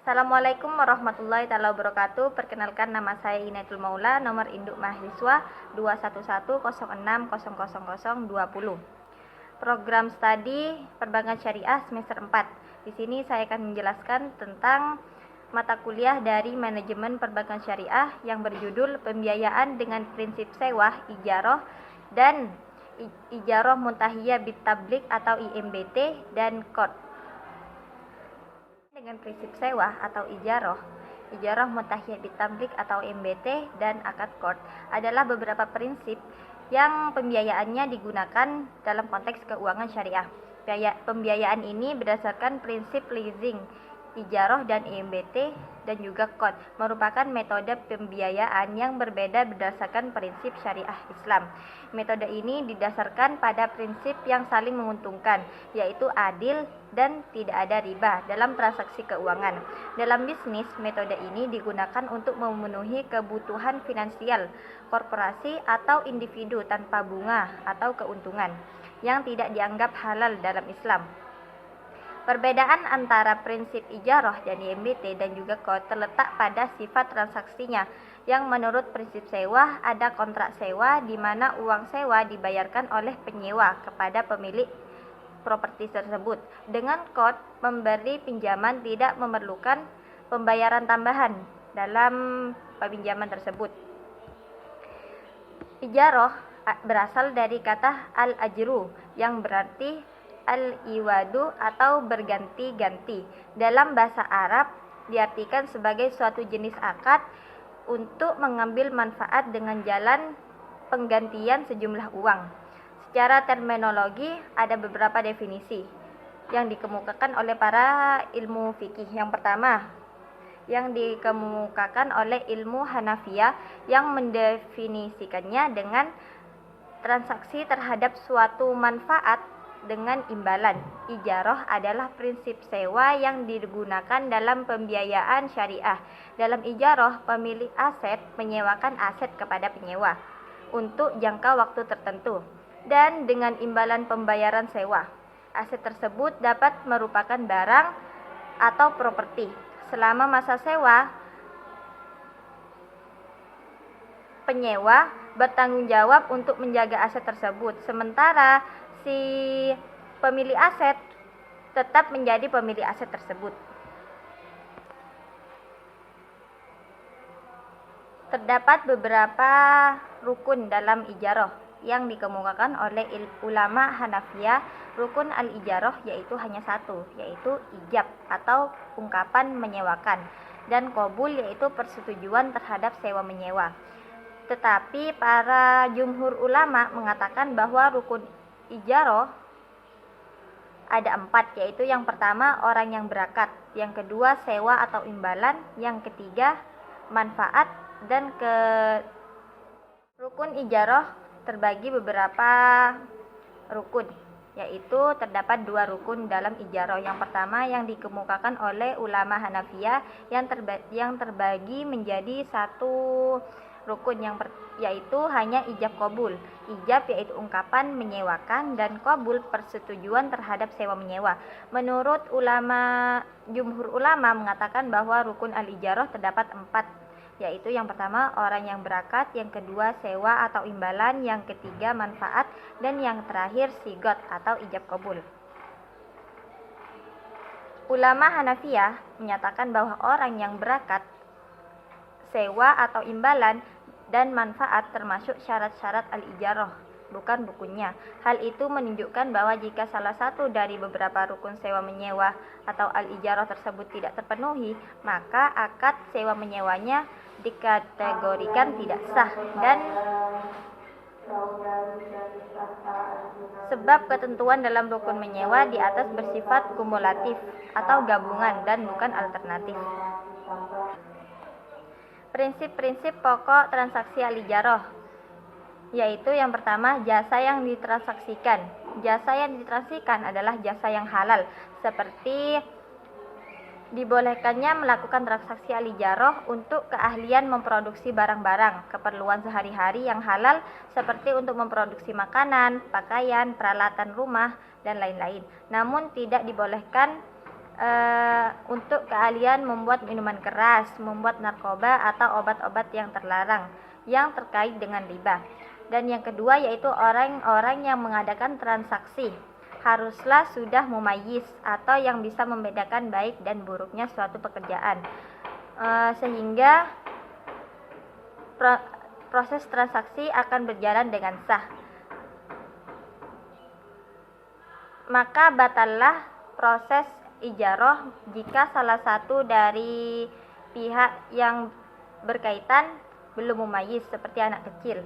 Assalamualaikum warahmatullahi wabarakatuh. Perkenalkan, nama saya Inatul Maula, nomor induk mahasiswa 21106000020. Program studi Perbankan Syariah semester 4. Di sini saya akan menjelaskan tentang mata kuliah dari Manajemen Perbankan Syariah yang berjudul Pembiayaan dengan Prinsip Sewa, Ijarah dan Ijarah Muntahiyah Bit Tablik atau IMBT dan Qard. Dengan prinsip sewa atau ijarah muntahiyah bit tablik atau MBT dan akad qard adalah beberapa prinsip yang pembiayaannya digunakan dalam konteks keuangan syariah. Pembiayaan ini berdasarkan prinsip leasing, ijarah dan IMBT dan juga qard merupakan metode pembiayaan yang berbeda berdasarkan prinsip syariah Islam. Metode ini didasarkan pada prinsip yang saling menguntungkan, yaitu adil dan tidak ada riba dalam transaksi keuangan. Dalam bisnis, metode ini digunakan untuk memenuhi kebutuhan finansial korporasi atau individu tanpa bunga atau keuntungan yang tidak dianggap halal dalam Islam. Perbedaan antara prinsip ijarah dan IMBT dan juga qard terletak pada sifat transaksinya, yang menurut prinsip sewa ada kontrak sewa di mana uang sewa dibayarkan oleh penyewa kepada pemilik properti tersebut. Dengan qard, pemberi pinjaman tidak memerlukan pembayaran tambahan dalam pinjaman tersebut. Ijarah berasal dari kata al-ajru yang berarti al-iwadu atau berganti-ganti. Dalam bahasa Arab diartikan sebagai suatu jenis akad untuk mengambil manfaat dengan jalan penggantian sejumlah uang. Secara terminologi ada beberapa definisi yang dikemukakan oleh para ilmu fikih. Yang pertama, yang dikemukakan oleh ilmu Hanafiyah yang mendefinisikannya dengan transaksi terhadap suatu manfaat dengan imbalan. Ijarah adalah prinsip sewa yang digunakan dalam pembiayaan syariah. Dalam ijarah, pemilik aset menyewakan aset kepada penyewa untuk jangka waktu tertentu dan dengan imbalan pembayaran sewa. Aset tersebut dapat merupakan barang atau properti. Selama masa sewa, penyewa bertanggung jawab untuk menjaga aset tersebut, sementara si pemilik aset tetap menjadi pemilik aset tersebut. Terdapat beberapa rukun dalam ijarah yang dikemukakan oleh ulama Hanafiyah. Rukun al-ijarah yaitu hanya satu, yaitu ijab atau ungkapan menyewakan, dan qabul yaitu persetujuan terhadap sewa menyewa. Tetapi para jumhur ulama mengatakan bahwa rukun ijarah ada 4, yaitu yang pertama orang yang berakat, yang kedua sewa atau imbalan, yang ketiga manfaat, dan rukun ijarah terbagi beberapa rukun, yaitu terdapat 2 rukun dalam ijarah. Yang pertama yang dikemukakan oleh ulama Hanafiyah yang terbagi menjadi 1 rukun yaitu hanya ijab qabul. Ijab yaitu ungkapan menyewakan dan qabul persetujuan terhadap sewa menyewa. Menurut jumhur ulama mengatakan bahwa rukun al-ijarah terdapat 4, yaitu yang pertama orang yang berakat, yang kedua sewa atau imbalan, yang ketiga manfaat, dan yang terakhir sigot atau ijab qabul. Ulama Hanafiyah menyatakan bahwa orang yang berakat, sewa atau imbalan, dan manfaat termasuk syarat-syarat al-ijarah, bukan bukunya. Hal itu menunjukkan bahwa jika salah satu dari beberapa rukun sewa menyewa atau al-ijarah tersebut tidak terpenuhi, maka akad sewa menyewanya dikategorikan tidak sah, dan sebab ketentuan dalam rukun menyewa di atas bersifat kumulatif atau gabungan dan bukan alternatif. Prinsip-prinsip pokok transaksi al-ijarah, yaitu yang pertama jasa yang ditransaksikan. Jasa yang ditransaksikan adalah jasa yang halal, seperti dibolehkannya melakukan transaksi al-ijarah untuk keahlian memproduksi barang-barang keperluan sehari-hari yang halal, seperti untuk memproduksi makanan, pakaian, peralatan rumah, dan lain-lain. Namun tidak dibolehkan untuk keahlian membuat minuman keras, membuat narkoba atau obat-obat yang terlarang yang terkait dengan riba. Dan yang kedua yaitu orang-orang yang mengadakan transaksi haruslah sudah mumayyiz atau yang bisa membedakan baik dan buruknya suatu pekerjaan, sehingga proses transaksi akan berjalan dengan sah. Maka batallah proses ijarah jika salah satu dari pihak yang berkaitan belum mumayyiz seperti anak kecil.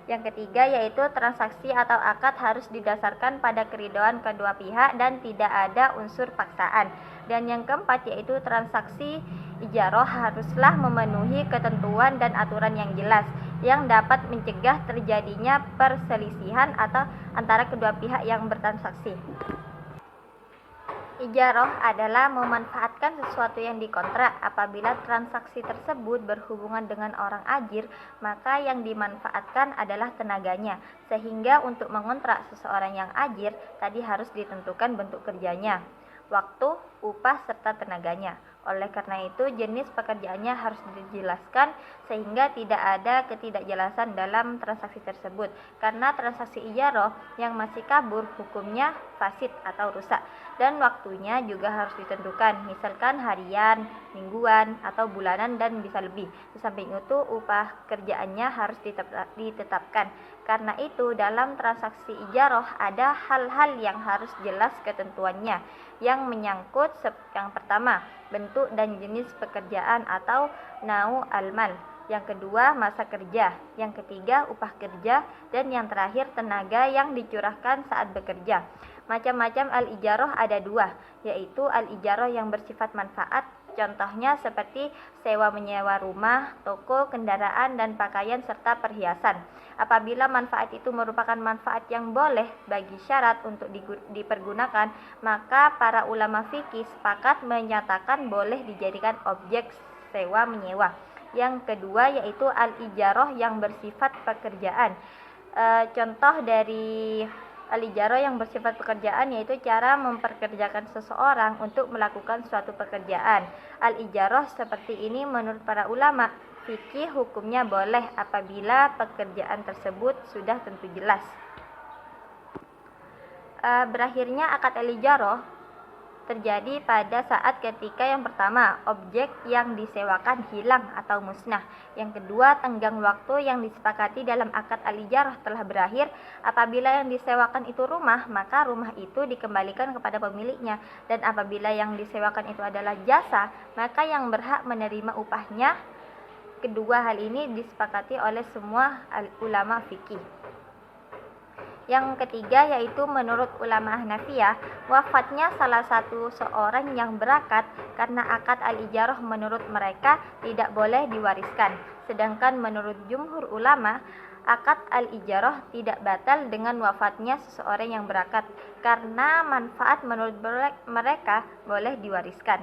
Yang ketiga yaitu transaksi atau akad harus didasarkan pada keridhaan kedua pihak dan tidak ada unsur paksaan. Dan yang keempat yaitu transaksi ijarah haruslah memenuhi ketentuan dan aturan yang jelas yang dapat mencegah terjadinya perselisihan atau antara kedua pihak yang bertransaksi. Ijarah adalah memanfaatkan sesuatu yang dikontrak. Apabila transaksi tersebut berhubungan dengan orang ajir, maka yang dimanfaatkan adalah tenaganya. Sehingga untuk mengontrak seseorang yang ajir, tadi harus ditentukan bentuk kerjanya, waktu, upah, serta tenaganya. Oleh karena itu, jenis pekerjaannya harus dijelaskan sehingga tidak ada ketidakjelasan dalam transaksi tersebut. Karena transaksi ijarah yang masih kabur hukumnya fasid atau rusak. Dan waktunya juga harus ditentukan, misalkan harian, mingguan, atau bulanan dan bisa lebih. Di samping itu, upah kerjaannya harus ditetapkan. Karena itu, dalam transaksi ijarah ada hal-hal yang harus jelas ketentuannya, yang menyangkut yang pertama, bentuk dan jenis pekerjaan atau nau al-mal. Yang kedua, masa kerja. Yang ketiga, upah kerja. Dan yang terakhir, tenaga yang dicurahkan saat bekerja. Macam-macam al-ijarah ada dua, yaitu al-ijarah yang bersifat manfaat. Contohnya seperti sewa menyewa rumah, toko, kendaraan, dan pakaian serta perhiasan. Apabila manfaat itu merupakan manfaat yang boleh bagi syarat untuk dipergunakan, maka para ulama fikih sepakat menyatakan boleh dijadikan objek sewa menyewa. Yang kedua yaitu al-ijarah yang bersifat pekerjaan. Contoh dari al-ijarah yang bersifat pekerjaan yaitu cara memperkerjakan seseorang untuk melakukan suatu pekerjaan. Al-ijarah seperti ini menurut para ulama fikih hukumnya boleh apabila pekerjaan tersebut sudah tentu jelas. Berakhirnya akad al-ijarah terjadi pada saat ketika yang pertama, objek yang disewakan hilang atau musnah. Yang kedua, tenggang waktu yang disepakati dalam akad al-ijarah telah berakhir. Apabila yang disewakan itu rumah, maka rumah itu dikembalikan kepada pemiliknya. Dan apabila yang disewakan itu adalah jasa, maka yang berhak menerima upahnya. Kedua hal ini disepakati oleh semua ulama fikih. Yang ketiga yaitu menurut ulama Hanafiyah, wafatnya salah satu seorang yang berakat karena akad al-ijarah menurut mereka tidak boleh diwariskan. Sedangkan menurut jumhur ulama, akad al-ijarah tidak batal dengan wafatnya seseorang yang berakat karena manfaat menurut mereka boleh diwariskan.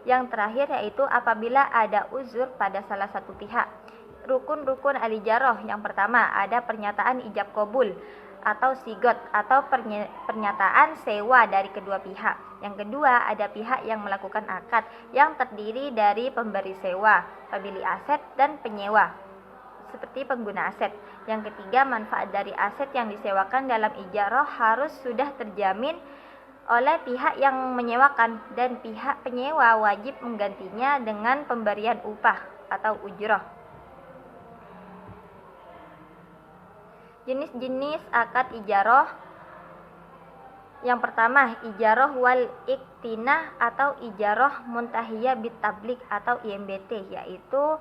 Yang terakhir yaitu apabila ada uzur pada salah satu pihak. Rukun-rukun al-ijarah yang pertama ada pernyataan ijab qabul atau sigot atau pernyataan sewa dari kedua pihak. Yang kedua ada pihak yang melakukan akad yang terdiri dari pemberi sewa, pemilik aset, dan penyewa seperti pengguna aset. Yang ketiga manfaat dari aset yang disewakan dalam ijarah harus sudah terjamin oleh pihak yang menyewakan dan pihak penyewa wajib menggantinya dengan pemberian upah atau ujrah. Jenis-jenis akad ijarah. Yang pertama, ijarah wal iktinah atau ijarah muntahiyah bitablik atau IMBT, yaitu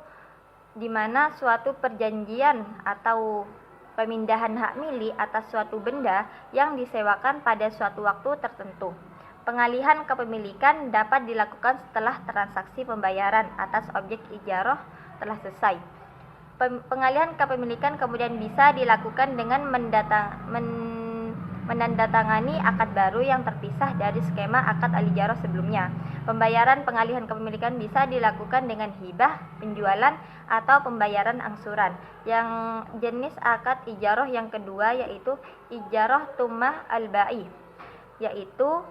di mana suatu perjanjian atau pemindahan hak milik atas suatu benda yang disewakan pada suatu waktu tertentu. Pengalihan kepemilikan dapat dilakukan setelah transaksi pembayaran atas objek ijarah telah selesai. Pengalihan kepemilikan kemudian bisa dilakukan dengan menandatangani akad baru yang terpisah dari skema akad al-ijarah sebelumnya. Pembayaran pengalihan kepemilikan bisa dilakukan dengan hibah, penjualan, atau pembayaran angsuran. Yang jenis akad ijarah yang kedua yaitu ijarah tumah al-ba'i, yaitu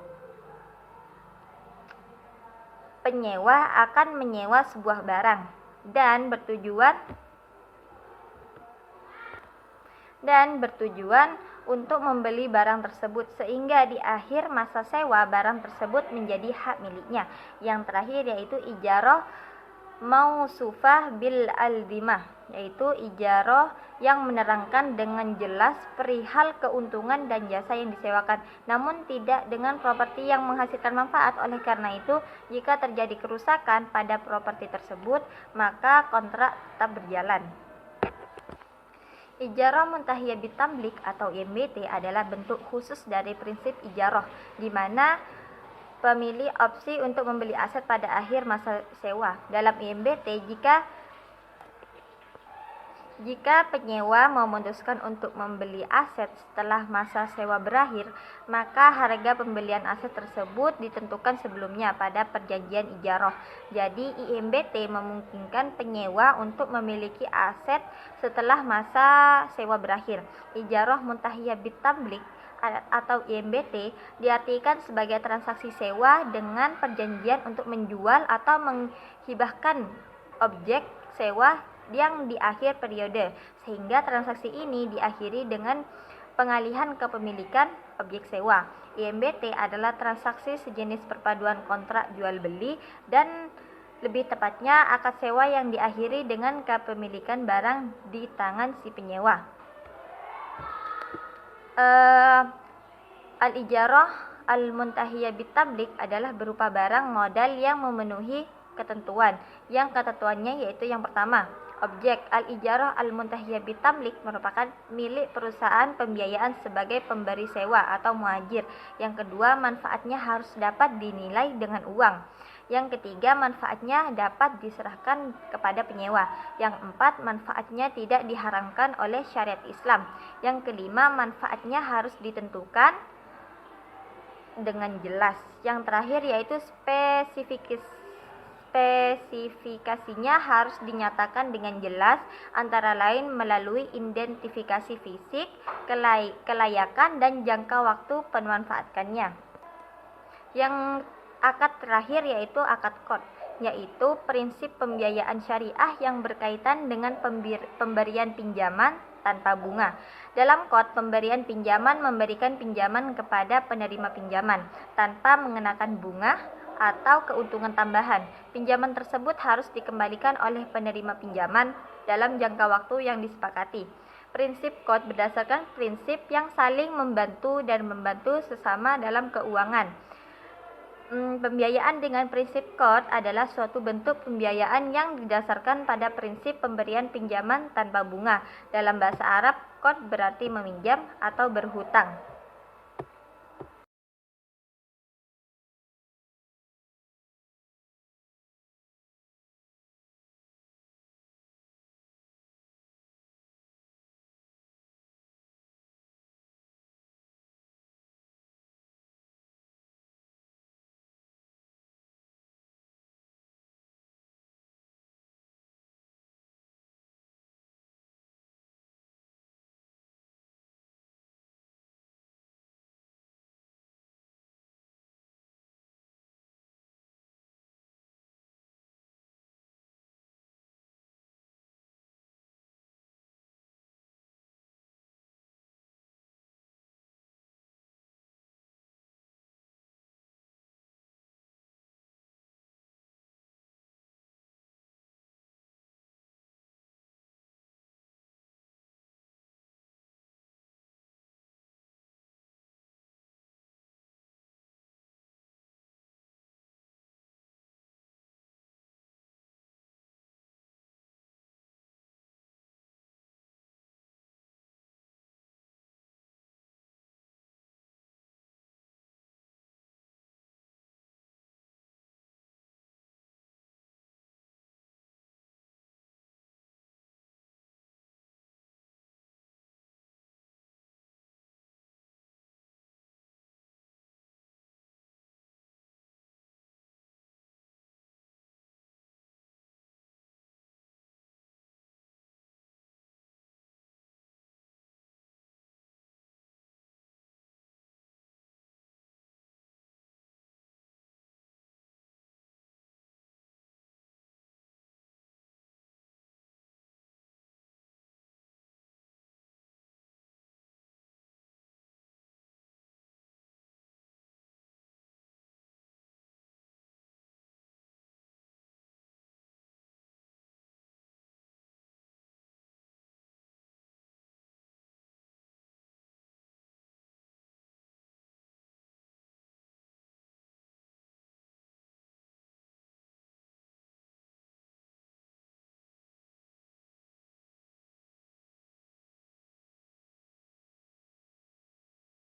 penyewa akan menyewa sebuah barang dan bertujuan untuk membeli barang tersebut, sehingga di akhir masa sewa barang tersebut menjadi hak miliknya. Yang terakhir yaitu ijarah mausufah bil aldimah, yaitu ijarah yang menerangkan dengan jelas perihal keuntungan dan jasa yang disewakan, namun tidak dengan properti yang menghasilkan manfaat. Oleh karena itu, jika terjadi kerusakan pada properti tersebut, maka kontrak tetap berjalan. Ijarah muntahiyah bitamlik atau IMBT adalah bentuk khusus dari prinsip ijarah, di mana pemilih opsi untuk membeli aset pada akhir masa sewa. Dalam IMBT, jika penyewa memutuskan untuk membeli aset setelah masa sewa berakhir, maka harga pembelian aset tersebut ditentukan sebelumnya pada perjanjian ijarah. Jadi, IMBT memungkinkan penyewa untuk memiliki aset setelah masa sewa berakhir. Ijarah muntahiyah bitamlik atau IMBT diartikan sebagai transaksi sewa dengan perjanjian untuk menjual atau menghibahkan objek sewa yang di akhir periode, sehingga transaksi ini diakhiri dengan pengalihan kepemilikan objek sewa. IMBT adalah transaksi sejenis perpaduan kontrak jual beli dan lebih tepatnya akad sewa yang diakhiri dengan kepemilikan barang di tangan si penyewa. Al-ijarah al-muntahiyah bitamlik adalah berupa barang modal yang memenuhi ketentuan. Yang ketentuannya yaitu yang pertama, objek al-ijarah al-muntahiyah bitamlik merupakan milik perusahaan pembiayaan sebagai pemberi sewa atau muajir. Yang kedua, manfaatnya harus dapat dinilai dengan uang. Yang ketiga, manfaatnya dapat diserahkan kepada penyewa. Yang empat, manfaatnya tidak diharamkan oleh syariat Islam. Yang kelima, manfaatnya harus ditentukan dengan jelas. Yang terakhir yaitu spesifikasinya harus dinyatakan dengan jelas, antara lain melalui identifikasi fisik, kelayakan, dan jangka waktu pemanfaatannya. Yang akad terakhir yaitu akad qard, yaitu prinsip pembiayaan syariah yang berkaitan dengan pemberian pinjaman tanpa bunga. Dalam qard, pemberian pinjaman memberikan pinjaman kepada penerima pinjaman tanpa mengenakan bunga atau keuntungan tambahan. Pinjaman tersebut harus dikembalikan oleh penerima pinjaman dalam jangka waktu yang disepakati. Prinsip qard berdasarkan prinsip yang saling membantu dan membantu sesama dalam keuangan. Pembiayaan dengan prinsip qard adalah suatu bentuk pembiayaan yang didasarkan pada prinsip pemberian pinjaman tanpa bunga. Dalam bahasa Arab, qard berarti meminjam atau berhutang.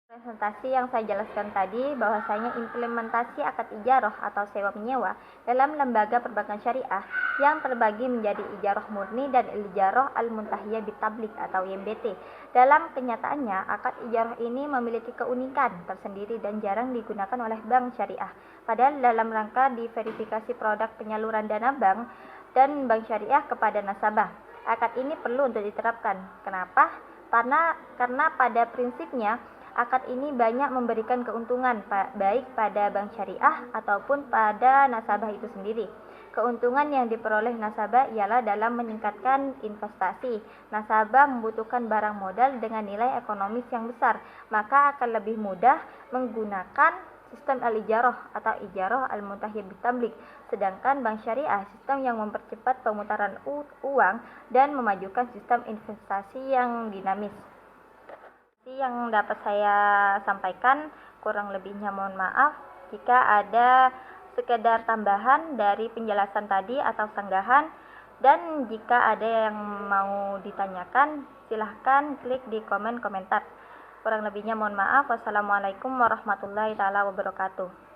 Presentasi yang saya jelaskan tadi bahwasanya implementasi akad ijaroh atau sewa menyewa dalam lembaga perbankan syariah yang terbagi menjadi ijaroh murni dan ijaroh al-muntahiyah bitablik atau IMBT. Dalam kenyataannya, akad ijaroh ini memiliki keunikan tersendiri dan jarang digunakan oleh bank syariah. Padahal dalam rangka diverifikasi produk penyaluran dana bank dan bank syariah kepada nasabah, akad ini perlu untuk diterapkan. Kenapa? Karena pada prinsipnya akad ini banyak memberikan keuntungan baik pada bank syariah ataupun pada nasabah itu sendiri. Keuntungan yang diperoleh nasabah ialah dalam meningkatkan investasi. Nasabah membutuhkan barang modal dengan nilai ekonomis yang besar, maka akan lebih mudah menggunakan sistem al-ijaroh atau ijaroh al-muntahiyah bitamlik. Sedangkan bank syariah sistem yang mempercepat pemutaran uang dan memajukan sistem investasi yang dinamis. Yang dapat saya sampaikan, kurang lebihnya mohon maaf jika ada sekedar tambahan dari penjelasan tadi atau sanggahan, dan jika ada yang mau ditanyakan silahkan klik di komentar. Kurang lebihnya mohon maaf. Wassalamualaikum warahmatullahi wabarakatuh.